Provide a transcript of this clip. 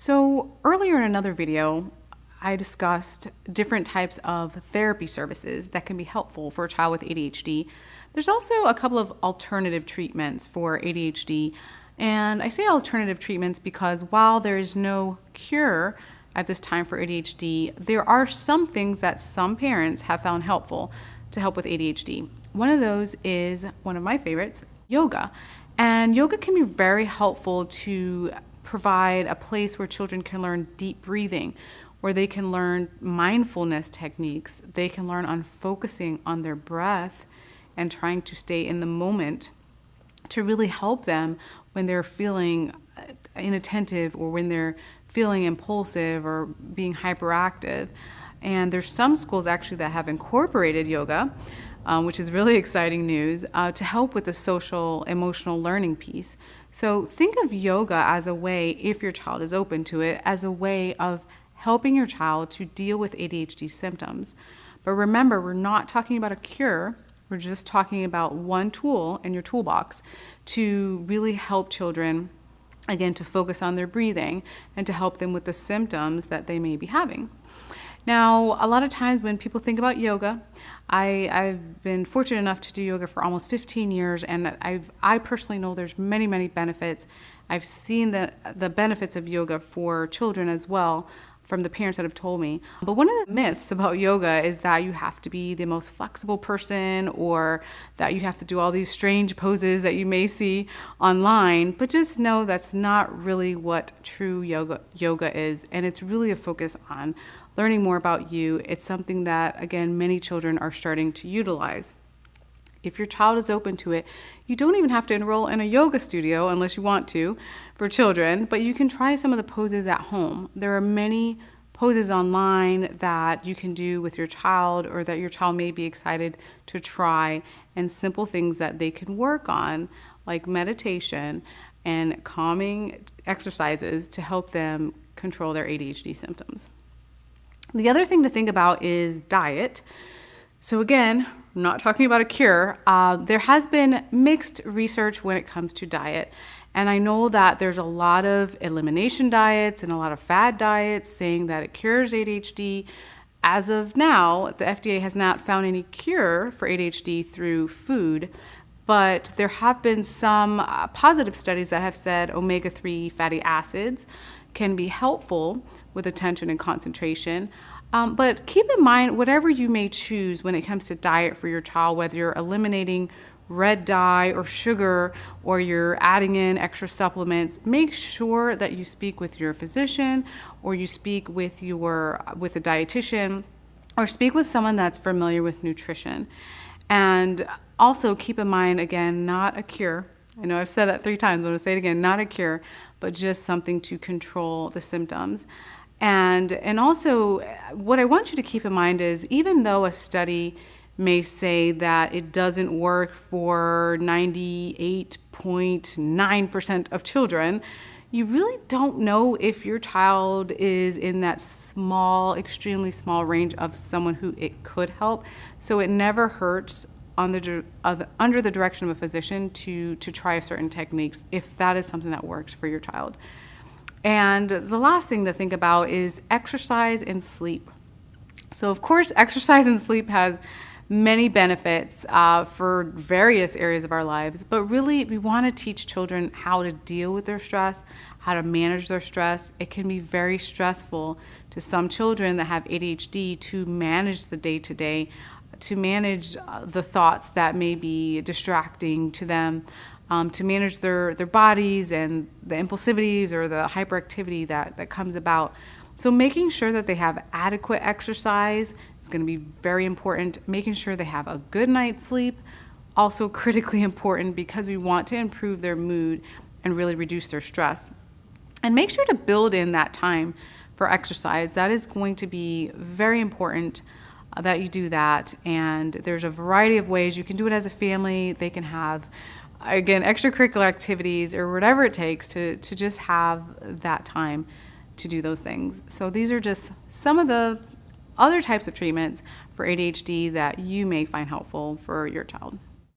So earlier in another video, I discussed different types of therapy services that can be helpful for a child with ADHD. There's also a couple of alternative treatments for ADHD. And I say alternative treatments because while there is no cure at this time for ADHD, there are some things that some parents have found helpful to help with ADHD. One of those is one of my favorites, yoga. And yoga can be very helpful to provide a place where children can learn deep breathing, where they can learn mindfulness techniques. They can learn on focusing on their breath and trying to stay in the moment to really help them when they're feeling inattentive or when they're feeling impulsive or being hyperactive. And there's some schools actually that have incorporated yoga, which is really exciting news, to help with the social emotional learning piece. So think of yoga as a way, if your child is open to it, as a way of helping your child to deal with ADHD symptoms. But remember, we're not talking about a cure. We're just talking about one tool in your toolbox to really help children, again, to focus on their breathing and to help them with the symptoms that they may be having. Now, a lot of times when people think about yoga, I've been fortunate enough to do yoga for almost 15 years, and I personally know there's many, many benefits. I've seen the benefits of yoga for children as well from the parents that have told me. But one of the myths about yoga is that you have to be the most flexible person or that you have to do all these strange poses that you may see online. But just know that's not really what true yoga is. And it's really a focus on learning more about you. It's something that, again, many children are starting to utilize. If your child is open to it, you don't even have to enroll in a yoga studio unless you want to for children, but you can try some of the poses at home. There are many poses online that you can do with your child or that your child may be excited to try, and simple things that they can work on, like meditation and calming exercises to help them control their ADHD symptoms. The other thing to think about is diet. So again, I'm not talking about a cure. There has been mixed research when it comes to diet. And I know that there's a lot of elimination diets and a lot of fad diets saying that it cures ADHD. As of now, the FDA has not found any cure for ADHD through food, but there have been some positive studies that have said omega-3 fatty acids can be helpful with attention and concentration. But keep in mind, whatever you may choose when it comes to diet for your child, whether you're eliminating red dye or sugar or you're adding in extra supplements, make sure that you speak with your physician or you speak with a dietitian or speak with someone that's familiar with nutrition. And also keep in mind, again, not a cure. I know I've said that 3 times, but I'm going to say it again, not a cure, but just something to control the symptoms. And also, what I want you to keep in mind is, even though a study may say that it doesn't work for 98.9% of children, you really don't know if your child is in that small, extremely small range of someone who it could help. So it never hurts under the direction of a physician to try certain techniques if that is something that works for your child. And the last thing to think about is exercise and sleep. So of course, exercise and sleep has many benefits for various areas of our lives, but really we want to teach children how to deal with their stress, how to manage their stress. It can be very stressful to some children that have ADHD to manage the day-to-day, to manage the thoughts that may be distracting to them, to manage their bodies and the impulsivities or the hyperactivity that comes about. So making sure that they have adequate exercise is going to be very important. Making sure they have a good night's sleep, also critically important because we want to improve their mood and really reduce their stress. And make sure to build in that time for exercise. That is going to be very important that you do that. And there's a variety of ways you can do it as a family. They can have, again, extracurricular activities or whatever it takes to just have that time to do those things. So these are just some of the other types of treatments for ADHD that you may find helpful for your child.